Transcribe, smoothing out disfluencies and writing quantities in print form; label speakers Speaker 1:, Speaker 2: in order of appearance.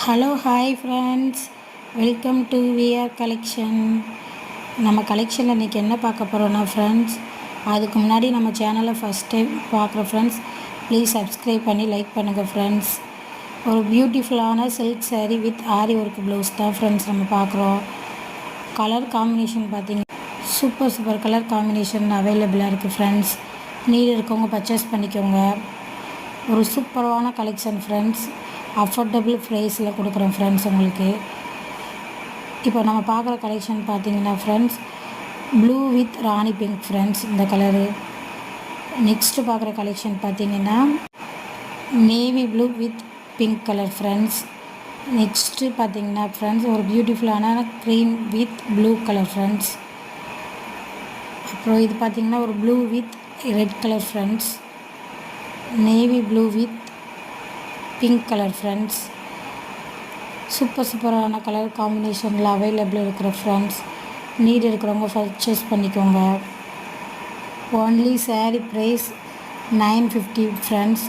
Speaker 1: Hello hi friends, welcome to VR collection. நம்ம கலெக்ஷனில் இன்றைக்கி என்ன பார்க்க போகிறோன்னா ஃப்ரெண்ட்ஸ், அதுக்கு முன்னாடி நம்ம சேனலை ஃபஸ்ட் டைம் பார்க்குற ஃப்ரெண்ட்ஸ் ப்ளீஸ் சப்ஸ்கிரைப் பண்ணி லைக் பண்ணுங்கள் ஃப்ரெண்ட்ஸ். ஒரு பியூட்டிஃபுல்லான silk saree with aari work blouse தான் ஃப்ரெண்ட்ஸ் நம்ம பார்க்குறோம். கலர் காம்பினேஷன் பார்த்திங்க சூப்பர் கலர் காம்பினேஷன் அவைலபிளாக இருக்குது ஃப்ரெண்ட்ஸ். நீடு இருக்கவங்க பர்ச்சேஸ் பண்ணிக்கோங்க. ஒரு சூப்பரான கலெக்ஷன் ஃப்ரெண்ட்ஸ், அஃபோர்டபுள் ப்ரைஸில் கொடுக்குறோம் ஃப்ரெண்ட்ஸ் உங்களுக்கு. இப்போ நம்ம பார்க்குற கலெக்ஷன் பார்த்தீங்கன்னா friends, blue with rani pink friends இந்த கலரு. நெக்ஸ்ட்டு பார்க்குற கலெக்ஷன் பார்த்தீங்கன்னா navy blue with pink colour friends. Next பார்த்தீங்கன்னா ஃப்ரெண்ட்ஸ், ஒரு பியூட்டிஃபுல்லான green with blue colour friends. அப்புறம் இது பார்த்திங்கன்னா ஒரு blue with red colour friends. Navy blue with pink colour friends. சூப்பரான கலர் காம்பினேஷனில் அவைலபிள் இருக்கிற ஃப்ரெண்ட்ஸ். நீட் இருக்கிறவங்க பர்ச்சேஸ் பண்ணிக்கோங்க. Only saree price 950 friends.